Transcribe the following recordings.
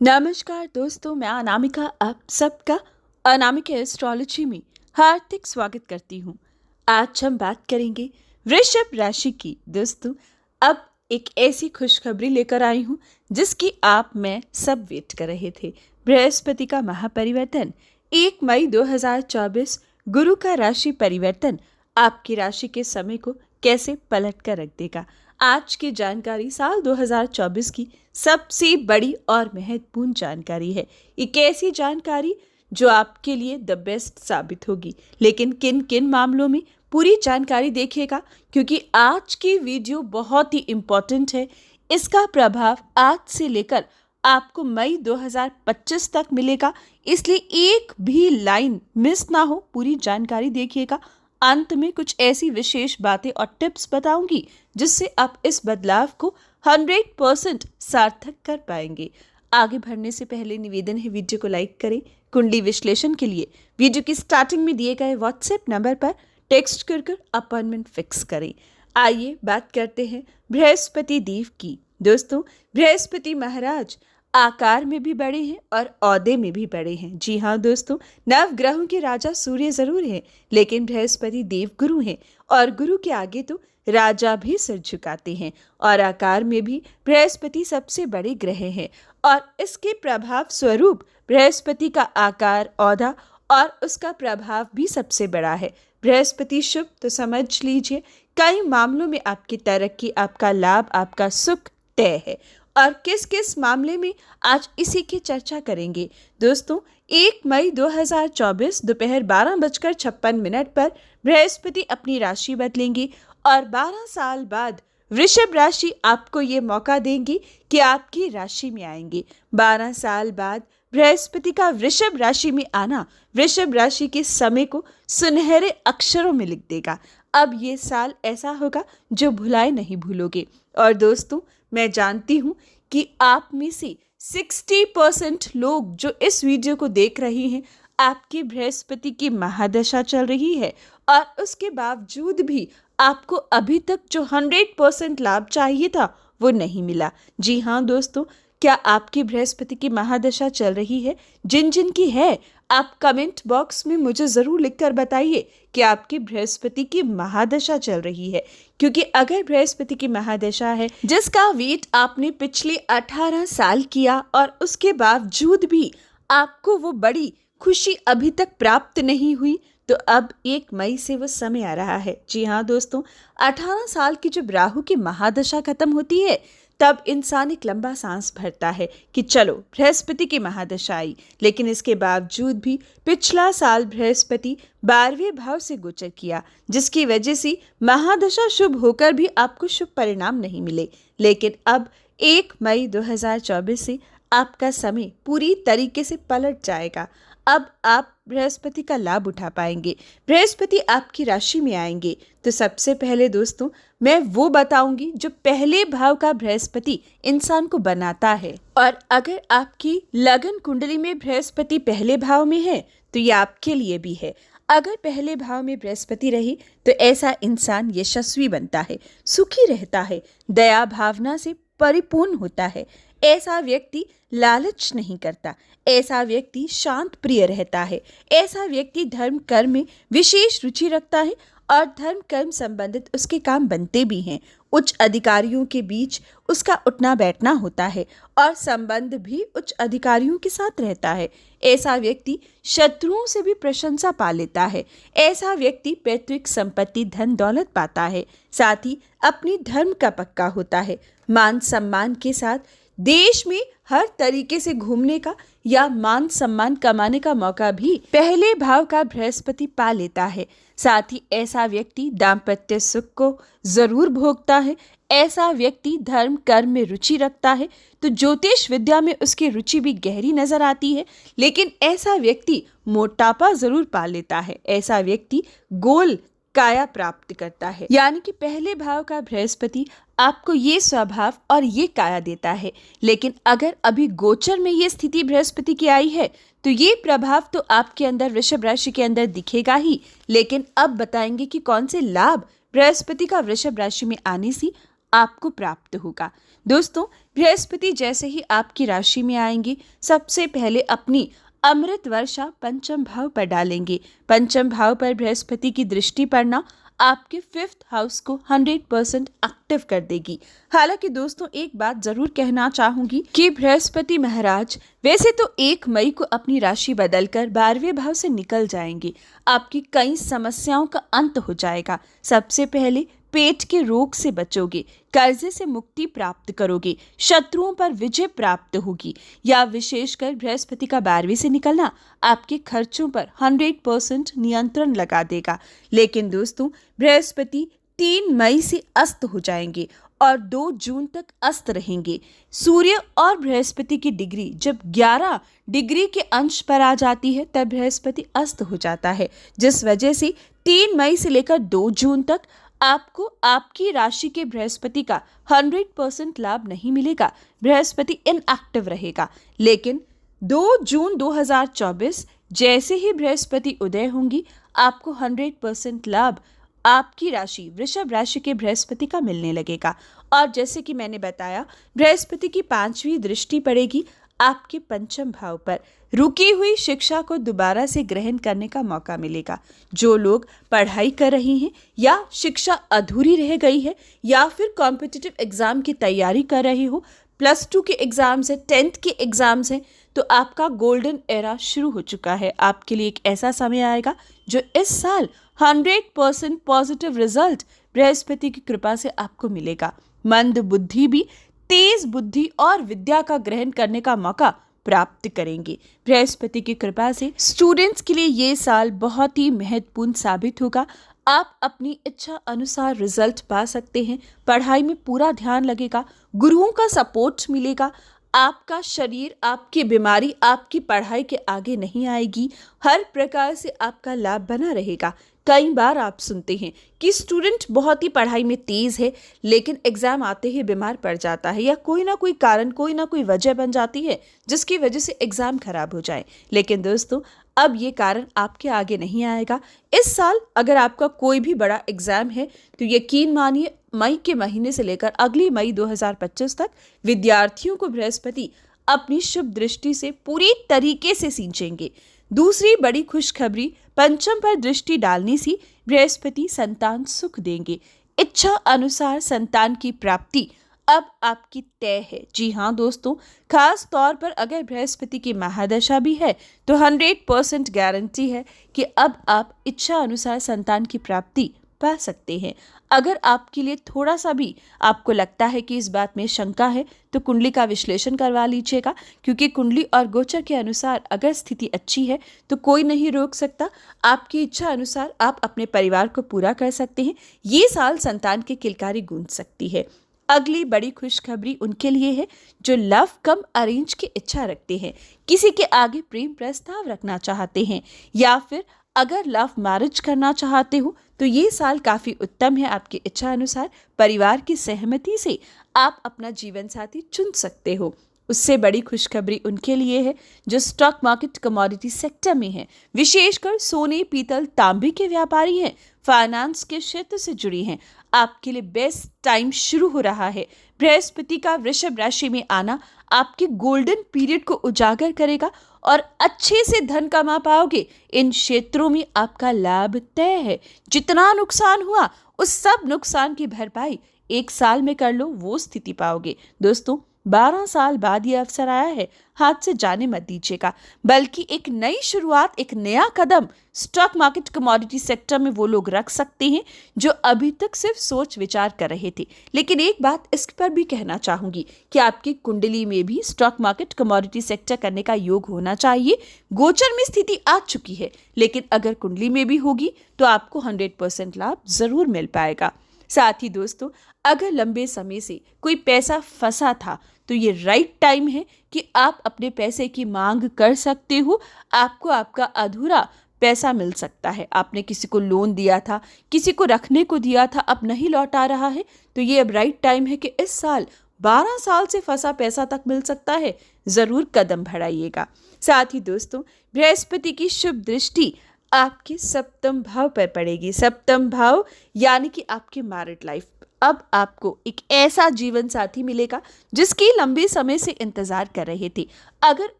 नमस्कार दोस्तों, मैं अनामिका आप सबका अनामिका एस्ट्रोलॉजी में हार्दिक स्वागत करती हूँ। आज हम बात करेंगे वृषभ राशि की। दोस्तों, अब एक ऐसी खुशखबरी लेकर आई हूँ जिसकी आप मैं सब वेट कर रहे थे। बृहस्पति का महापरिवर्तन 1 मई 2024, गुरु का राशि परिवर्तन आपकी राशि के समय को कैसे पलट कर रख देगा। आज की जानकारी साल 2024 की सबसे बड़ी और महत्वपूर्ण जानकारी है। एक ऐसी जानकारी जो आपके लिए द बेस्ट साबित होगी। लेकिन किन किन मामलों में, पूरी जानकारी देखिएगा क्योंकि आज की वीडियो बहुत ही इम्पोर्टेंट है। इसका प्रभाव आज से लेकर आपको मई 2025 तक मिलेगा, इसलिए एक भी लाइन मिस ना हो। पूरी जानकारी देखिएगा। अंत में कुछ ऐसी विशेष बातें और टिप्स बताऊंगी जिससे आप इस बदलाव को 100% सार्थक कर पाएंगे। आगे बढ़ने से पहले निवेदन है, वीडियो को लाइक करें। कुंडली विश्लेषण के लिए वीडियो की स्टार्टिंग में दिए गए व्हाट्सएप नंबर पर टेक्स्ट कर अपॉइंटमेंट फिक्स करें। आइए बात करते हैं बृहस्पति देव की। दोस्तों, बृहस्पति महाराज आकार में भी बड़े हैं और औहदे में भी बड़े हैं। जी हाँ दोस्तों, नवग्रहों के राजा सूर्य जरूर हैं, लेकिन बृहस्पति देव गुरु हैं और गुरु के आगे तो राजा भी सिर झुकाते हैं। और आकार में भी बृहस्पति सबसे बड़े ग्रह हैं और इसके प्रभाव स्वरूप बृहस्पति का आकार, औहदा और उसका प्रभाव भी सबसे बड़ा है। बृहस्पति शुभ तो समझ लीजिए कई मामलों में आपकी तरक्की, आपका लाभ, आपका सुख तय है। और किस किस मामले में, आज इसी की चर्चा करेंगे। दोस्तों, 1 मई 2024 दोपहर 12:56 पर बृहस्पति अपनी राशि बदलेंगी और 12 साल बाद वृषभ राशि आपको ये मौका देंगी कि आपकी राशि में आएंगे। 12 साल बाद बृहस्पति का वृषभ राशि में आना वृषभ राशि के समय को सुनहरे अक्षरों में लिख देगा। अब ये साल ऐसा होगा जो भुलाए नहीं भूलोगे। और दोस्तों, मैं जानती हूँ कि आप में से 60% लोग जो इस वीडियो को देख रहे हैं, आपकी बृहस्पति की महादशा चल रही है और उसके बावजूद भी आपको अभी तक जो 100% लाभ चाहिए था वो नहीं मिला। जी हाँ दोस्तों, क्या आपकी बृहस्पति की महादशा चल रही है? जिन जिन की है, आप कमेंट बॉक्स में मुझे ज़रूर लिखकर बताइए कि आपकी बृहस्पति की महादशा चल रही है। क्योंकि अगर बृहस्पति की महादशा है जिसका वेट आपने पिछले 18 साल किया और उसके बावजूद भी आपको वो बड़ी खुशी अभी तक प्राप्त नहीं हुई, तो अब 1 मई से वो समय आ रहा है। जी हाँ दोस्तों, 18 साल की जब राहु की महादशा खत्म होती है तब इंसान एक लंबा सांस भरता है कि चलो बृहस्पति की महादशा आई। लेकिन इसके बावजूद भी पिछला साल बृहस्पति 12वें भाव से गोचर किया, जिसकी वजह से महादशा शुभ होकर भी आपको शुभ परिणाम नहीं मिले। लेकिन अब 1 मई 2024 से आपका समय पूरी तरीके से पलट जाएगा। अब आप बृहस्पति का लाभ उठा पाएंगे, बृहस्पति आपकी राशि में आएंगे। तो सबसे पहले दोस्तों, मैं वो बताऊंगी जो पहले भाव का बृहस्पति इंसान को बनाता है। और अगर आपकी लगन कुंडली में बृहस्पति पहले भाव में है तो ये आपके लिए भी है। अगर पहले भाव में बृहस्पति रही तो ऐसा इंसान यशस्वी बनता है, सुखी रहता है, दया भावना से परिपूर्ण होता है। ऐसा व्यक्ति लालच नहीं करता, ऐसा व्यक्ति शांत प्रिय रहता है, ऐसा व्यक्ति धर्म कर्म में विशेष रुचि रखता है और धर्म कर्म संबंधित उसके काम बनते भी हैं। उच्च अधिकारियों के बीच उसका उठना बैठना होता है और संबंध भी उच्च अधिकारियों के साथ रहता है। ऐसा व्यक्ति शत्रुओं से भी प्रशंसा पा लेता है। ऐसा व्यक्ति पैतृक संपत्ति, धन दौलत पाता है। साथ ही अपनी धर्म का पक्का होता है। मान सम्मान के साथ देश में हर तरीके से घूमने का या मान सम्मान कमाने का मौका भी पहले भाव का बृहस्पति पा लेता है। साथ ही ऐसा व्यक्ति दाम्पत्य सुख को जरूर भोगता है। ऐसा व्यक्ति धर्म कर्म में रुचि रखता है तो ज्योतिष विद्या में उसकी रुचि भी गहरी नजर आती है। लेकिन ऐसा व्यक्ति मोटापा जरूर पा लेता है। ऐसा व्यक्ति गोल काया प्राप्त करता है। यानी कि पहले भाव का बृहस्पति आपको ये स्वभाव और ये काया देता है। लेकिन अगर अभी गोचर में ये स्थिति बृहस्पति की आई है तो ये प्रभाव तो आपके अंदर, वृषभ राशि के अंदर दिखेगा ही। लेकिन अब बताएंगे कि कौन से लाभ बृहस्पति का वृषभ राशि में आने से आपको प्राप्त होगा। दोस्तों, बृहस्पति जैसे ही आपकी राशि में आएंगे, सबसे पहले अपनी अमृत वर्षा पंचम भाव पर डालेंगे। पंचम भाव पर बृहस्पति की दृष्टि पड़ना आपके 5th हाउस को 100% एक्टिव कर देगी। हालांकि दोस्तों, एक बात जरूर कहना चाहूंगी कि बृहस्पति महाराज वैसे तो 1 मई को अपनी राशि बदलकर 12वें भाव से निकल जाएंगे। आपकी कई समस्याओं का अंत हो जाएगा। सबसे पहले पेट के रोग से बचोगे, कर्जे से मुक्ति प्राप्त करोगे, शत्रुओं पर विजय प्राप्त होगी। या विशेषकर बृहस्पति का 12वें से निकलना आपके खर्चों पर 100% नियंत्रण लगा देगा। लेकिन दोस्तों, बृहस्पति 3 मई से अस्त हो जाएंगे और 2 जून तक अस्त रहेंगे। सूर्य और बृहस्पति की डिग्री जब 11 डिग्री के अंश पर आ जाती है, तब बृहस्पति अस्त हो जाता है, जिस वजह से 3 मई से लेकर 2 जून तक आपको आपकी राशि के बृहस्पति का 100% लाभ नहीं मिलेगा। बृहस्पति इनएक्टिव रहेगा। लेकिन 2 जून 2024 जैसे ही बृहस्पति उदय होंगी, आपको 100% लाभ आपकी राशि वृषभ राशि के बृहस्पति का मिलने लगेगा। और जैसे कि मैंने बताया, बृहस्पति की 5वीं दृष्टि पड़ेगी आपके पंचम भाव पर। रुकी हुई शिक्षा को दोबारा से ग्रहण करने का मौका मिलेगा। जो लोग पढ़ाई कर रहे हैं या शिक्षा अधूरी रह गई है या फिर कॉम्पिटिटिव एग्जाम की तैयारी कर रहे हो, +2 के एग्जाम्स है, 10th के एग्जाम्स हैं, तो आपका गोल्डन एरा शुरू हो चुका है। आपके लिए एक ऐसा समय आएगा जो इस साल 100% पॉजिटिव रिजल्ट बृहस्पति की कृपा से आपको मिलेगा। मंद बुद्धि भी तेज बुद्धि और विद्या का ग्रहण करने का मौका प्राप्त करेंगे। बृहस्पति की कृपा से स्टूडेंट्स के लिए ये साल बहुत ही महत्वपूर्ण साबित होगा। आप अपनी इच्छा अनुसार रिजल्ट पा सकते हैं। पढ़ाई में पूरा ध्यान लगेगा, गुरुओं का सपोर्ट मिलेगा। आपका शरीर, आपकी बीमारी आपकी पढ़ाई के आगे नहीं आएगी। हर प्रकार से आपका लाभ बना रहेगा। कई बार आप सुनते हैं कि स्टूडेंट बहुत ही पढ़ाई में तेज है, लेकिन एग्जाम आते ही बीमार पड़ जाता है, या कोई ना कोई कारण, कोई ना कोई वजह बन जाती है जिसकी वजह से एग्जाम खराब हो जाए। लेकिन दोस्तों, अब ये कारण आपके आगे नहीं आएगा। इस साल अगर आपका कोई भी बड़ा एग्जाम है, तो यकीन मानिए मई के महीने से लेकर अगली मई 2025 तक विद्यार्थियों को बृहस्पति अपनी शुभ दृष्टि से पूरी तरीके से सींचेंगे। दूसरी बड़ी खुशखबरी, पंचम पर दृष्टि डालने से बृहस्पति संतान सुख देंगे। इच्छा अनुसार संतान की प्राप्ति अब आपकी तय है। जी हाँ दोस्तों, खास तौर पर अगर बृहस्पति की महादशा भी है तो 100% गारंटी है कि अब आप इच्छा अनुसार संतान की प्राप्ति पा सकते हैं। अगर आपके लिए थोड़ा सा भी आपको लगता है कि इस बात में शंका है, तो कुंडली का विश्लेषण करवा लीजिएगा, क्योंकि कुंडली और गोचर के अनुसार अगर स्थिति अच्छी है तो कोई नहीं रोक सकता। आपकी इच्छा अनुसार आप अपने परिवार को पूरा कर सकते हैं। ये साल संतान की किलकारी गूंज सकती है। अगली बड़ी खुशखबरी उनके लिए है जो लव कम अरेंज की इच्छा रखते हैं, किसी के आगे प्रेम प्रस्ताव रखना चाहते हैं, या फिर अगर लव मैरिज करना चाहते हो, तो ये साल काफ़ी उत्तम है। आपकी इच्छा अनुसार परिवार की सहमति से आप अपना जीवन साथी चुन सकते हो। उससे बड़ी खुशखबरी उनके लिए है जो स्टॉक मार्केट कमोडिटी सेक्टर में है, विशेषकर सोने, पीतल, तांबे के व्यापारी हैं, फाइनेंस के क्षेत्र से जुड़ी हैं। आपके लिए बेस्ट टाइम शुरू हो रहा है। बृहस्पति का वृषभ राशि में आना आपके गोल्डन पीरियड को उजागर करेगा और अच्छे से धन कमा पाओगे। इन क्षेत्रों में आपका लाभ तय है। जितना नुकसान हुआ उस सब नुकसान की भरपाई 1 साल में कर लो, वो स्थिति पाओगे। दोस्तों, 12 साल बाद ये अवसर आया है, हाथ से जाने मत दीजिएगा, बल्कि एक नई शुरुआत, एक नया कदम स्टॉक मार्केट कमोडिटी सेक्टर में वो लोग रख सकते हैं जो अभी तक सिर्फ सोच विचार कर रहे थे। लेकिन एक बात इस पर भी कहना चाहूंगी कि आपकी कुंडली में भी स्टॉक मार्केट कमोडिटी सेक्टर करने का योग होना चाहिए। गोचर में स्थिति आ चुकी है, लेकिन अगर कुंडली में भी होगी तो आपको 100% लाभ जरूर मिल पाएगा। साथ ही दोस्तों, अगर लंबे समय से कोई पैसा फंसा था तो ये राइट टाइम है कि आप अपने पैसे की मांग कर सकते हो। आपको आपका अधूरा पैसा मिल सकता है। आपने किसी को लोन दिया था, किसी को रखने को दिया था, अब नहीं लौटा रहा है, तो ये अब राइट टाइम है कि इस साल 12 साल से फंसा पैसा तक मिल सकता है। जरूर कदम बढ़ाइएगा। साथ ही दोस्तों, बृहस्पति की शुभ दृष्टि आपके 7वें भाव पर पड़ेगी। 7वां भाव यानी कि आपकी मैरिड लाइफ, अब आपको एक ऐसा जीवन साथी मिलेगा जिसकी लंबे समय से इंतजार कर रहे थे। अगर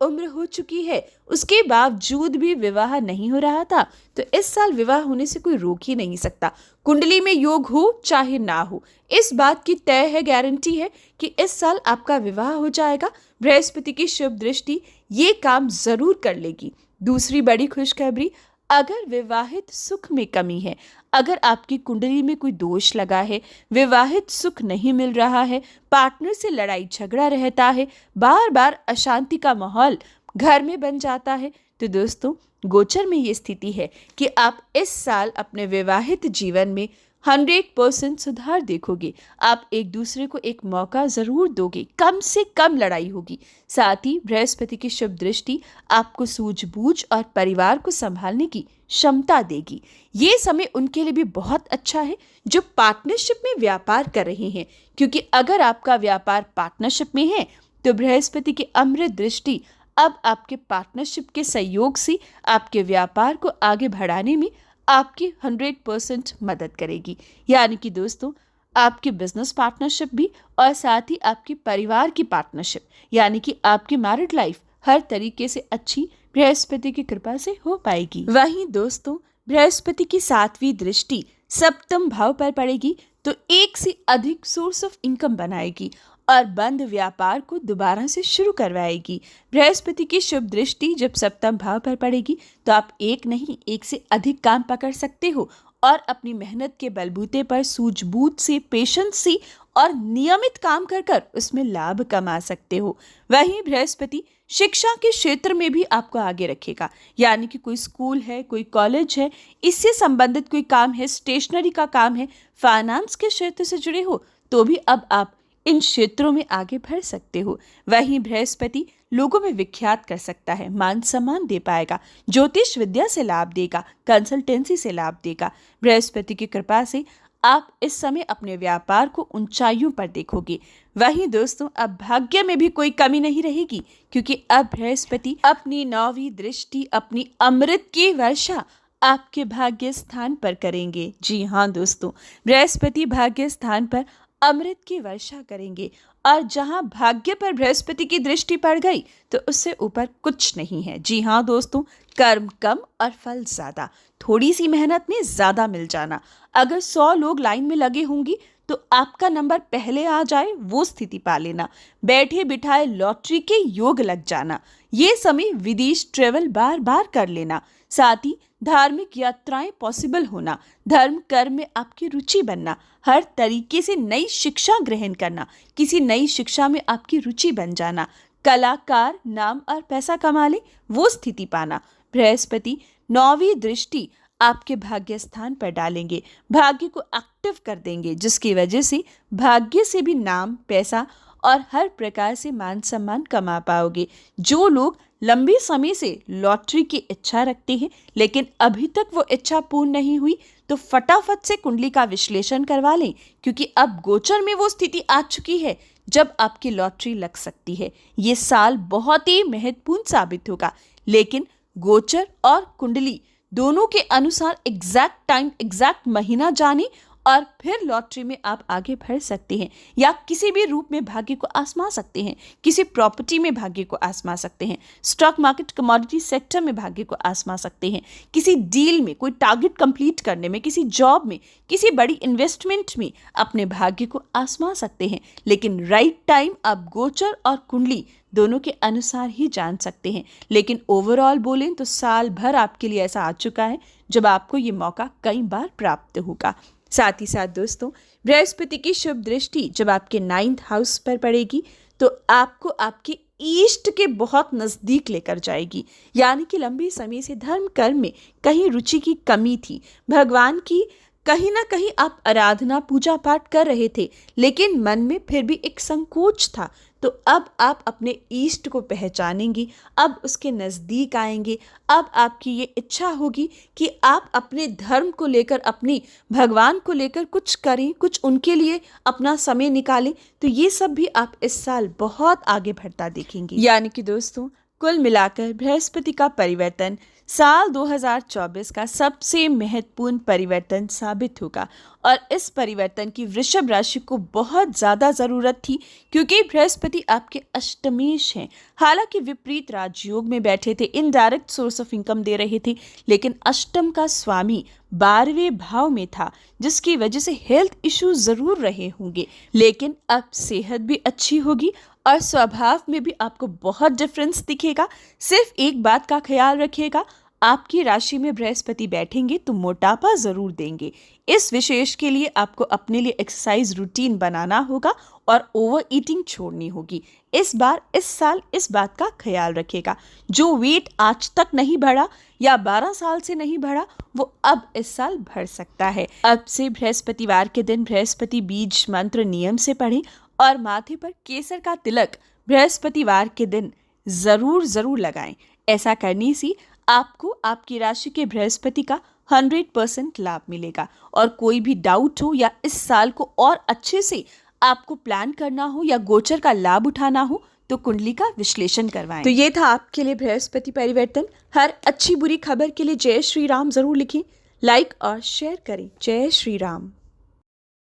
उम्र हो चुकी है उसके बावजूद भी विवाह नहीं हो रहा था तो इस साल विवाह होने से कोई रोक ही नहीं सकता। कुंडली में योग हो चाहे ना हो, इस बात की तय है, गारंटी है कि इस साल आपका विवाह हो जाएगा। बृहस्पति की शुभ दृष्टि ये काम जरूर कर लेगी। दूसरी बड़ी खुशखबरी, अगर विवाहित सुख में कमी है, अगर आपकी कुंडली में कोई दोष लगा है, विवाहित सुख नहीं मिल रहा है, पार्टनर से लड़ाई झगड़ा रहता है, बार बार अशांति का माहौल घर में बन जाता है, तो दोस्तों गोचर में ये स्थिति है कि आप इस साल अपने विवाहित जीवन में 100% सुधार देखोगे। आप एक दूसरे को एक मौका जरूर दोगे, कम से कम लड़ाई होगी। साथ ही बृहस्पति की शुभ दृष्टि आपको सूझबूझ और परिवार को संभालने की क्षमता देगी। ये समय उनके लिए भी बहुत अच्छा है जो पार्टनरशिप में व्यापार कर रहे हैं, क्योंकि अगर आपका व्यापार पार्टनरशिप में है तो बृहस्पति की अमृत दृष्टि अब आपके पार्टनरशिप के सहयोग से आपके व्यापार को आगे बढ़ाने में आपकी 100% मदद करेगी। यानी कि दोस्तों आपकी बिजनेस पार्टनरशिप भी और साथ ही आपकी परिवार की पार्टनरशिप यानी कि आपकी मैरिड लाइफ हर तरीके से अच्छी बृहस्पति की कृपा से हो पाएगी। वहीं दोस्तों बृहस्पति की 7वीं दृष्टि सप्तम भाव पर पड़ेगी तो एक से अधिक सोर्स ऑफ इनकम बनाएगी और बंद व्यापार को दोबारा से शुरू करवाएगी। बृहस्पति की शुभ दृष्टि जब सप्तम भाव पर पड़ेगी तो आप एक नहीं एक से अधिक काम पकड़ सकते हो और अपनी मेहनत के बलबूते पर सूझबूझ से, पेशेंस से और नियमित काम कर कर उसमें लाभ कमा सकते हो। वहीं बृहस्पति शिक्षा के क्षेत्र में भी आपको आगे रखेगा, यानी कि कोई स्कूल है, कोई कॉलेज है, इससे संबंधित कोई काम है, स्टेशनरी का काम है, फाइनेंस के क्षेत्र से जुड़े हो तो भी अब आप इन क्षेत्रों में आगे बढ़ सकते हो। वहीं बृहस्पति लोगों में विख्यात कर सकता है, मान सम्मान दे पाएगा, ज्योतिष विद्या से लाभ देगा, कंसल्टेंसी से लाभ देगा। बृहस्पति की कृपा से आप इस समय अपने व्यापार को ऊंचाइयों पर देखोगे। वहीं दोस्तों अब भाग्य में भी कोई कमी नहीं रहेगी, क्योंकि अब बृहस्पति अपनी 9वीं दृष्टि, अपनी अमृत की वर्षा आपके भाग्य स्थान पर करेंगे। जी हाँ दोस्तों, बृहस्पति भाग्य स्थान पर अमृत की वर्षा करेंगे और जहां भाग्य पर बृहस्पति की दृष्टि पड़ गई तो उससे ऊपर कुछ नहीं है। जी हाँ दोस्तों, कर्म कम और फल ज्यादा, थोड़ी सी मेहनत में ज्यादा मिल जाना। अगर 100 लोग लाइन में लगे होंगी तो आपका नंबर पहले आ जाए वो स्थिति पा लेना। बैठे बिठाए लॉटरी के योग लग जाना। ये समय विदेश ट्रेवल बार बार कर लेना। साथ ही धार्मिक यात्राएं पॉसिबल होना, धर्म कर्म में आपकी रुचि बनना, हर तरीके से नई शिक्षा ग्रहण करना, किसी नई शिक्षा में आपकी रुचि बन जाना, कलाकार नाम और पैसा कमा ले वो स्थिति पाना। बृहस्पति 9वीं दृष्टि आपके भाग्य स्थान पर डालेंगे, भाग्य को एक्टिव कर देंगे, जिसकी वजह से भाग्य से भी नाम, पैसा और हर प्रकार से मान सम्मान कमा पाओगे। जो लोग लंबे समय से लॉटरी की इच्छा रखते हैं लेकिन अभी तक वो इच्छा पूर्ण नहीं हुई तो फटाफट से कुंडली का विश्लेषण करवा लें, क्योंकि अब गोचर में वो स्थिति आ चुकी है जब आपकी लॉटरी लग सकती है। ये साल बहुत ही महत्वपूर्ण साबित होगा, लेकिन गोचर और कुंडली दोनों के अनुसार एग्जैक्ट टाइम, एग्जैक्ट महीना जाने और फिर लॉटरी में आप आगे बढ़ सकते हैं या किसी भी रूप में भाग्य को आजमा सकते हैं। किसी प्रॉपर्टी में भाग्य को आजमा सकते हैं, स्टॉक मार्केट, कमोडिटी सेक्टर में भाग्य को आजमा सकते हैं, किसी डील में, कोई टारगेट कंप्लीट करने में, किसी जॉब में, किसी बड़ी इन्वेस्टमेंट में अपने भाग्य को आजमा सकते हैं। लेकिन राइट टाइम आप गोचर और कुंडली दोनों के अनुसार ही जान सकते हैं। लेकिन ओवरऑल बोलें तो साल भर आपके लिए ऐसा आ चुका है जब आपको ये मौका कई बार प्राप्त होगा। साथ ही साथ दोस्तों बृहस्पति की शुभ दृष्टि जब आपके 9th हाउस पर पड़ेगी तो आपको आपके ईष्ट के बहुत नज़दीक लेकर जाएगी। यानी कि लंबे समय से धर्म कर्म में कहीं रुचि की कमी थी, भगवान की कहीं ना कहीं आप आराधना पूजा पाठ कर रहे थे लेकिन मन में फिर भी एक संकोच था, तो अब आप अपने ईष्ट को पहचानेंगी, अब उसके नज़दीक आएंगे। अब आपकी ये इच्छा होगी कि आप अपने धर्म को लेकर, अपनी भगवान को लेकर कुछ करें, कुछ उनके लिए अपना समय निकालें। तो ये सब भी आप इस साल बहुत आगे बढ़ता देखेंगे। यानी कि दोस्तों कुल मिलाकर बृहस्पति का परिवर्तन साल 2024 का सबसे महत्वपूर्ण परिवर्तन साबित होगा और इस परिवर्तन की वृषभ राशि को बहुत ज़्यादा ज़रूरत थी, क्योंकि बृहस्पति आपके अष्टमेश हैं। हालांकि विपरीत राजयोग में बैठे थे, इनडायरेक्ट सोर्स ऑफ इनकम दे रहे थे, लेकिन अष्टम का स्वामी 12वें भाव में था, जिसकी वजह से हेल्थ इश्यूज ज़रूर रहे होंगे, लेकिन अब सेहत भी अच्छी होगी और स्वभाव में भी आपको बहुत डिफरेंस दिखेगा। सिर्फ एक बात का ख्याल रखिएगा, आपकी राशि में बृहस्पति बैठेंगे तो मोटापा ज़रूर देंगे। इस विशेष के लिए आपको अपने लिए एक्सरसाइज रूटीन बनाना होगा और ओवर ईटिंग छोड़नी होगी। इस साल इस बात का ख्याल रखिएगा। जो वेट आज तक नहीं बढ़ा या 12 साल से नहीं बढ़ा, वो अब इस साल बढ़ सकता है। अब से बृहस्पतिवार के दिन बृहस्पति बीज मंत्र नियम से पढ़ें और माथे पर केसर का तिलक बृहस्पतिवार के दिन ज़रूर लगाएं। ऐसा करने से आपको आपकी राशि के बृहस्पति का 100% लाभ मिलेगा। और कोई भी डाउट हो या इस साल को और अच्छे से आपको प्लान करना हो या गोचर का लाभ उठाना हो तो कुंडली का विश्लेषण करवाएं। तो ये था आपके लिए बृहस्पति परिवर्तन। हर अच्छी बुरी खबर के लिए जय श्री राम जरूर लिखें, लाइक और शेयर करें। जय श्री राम।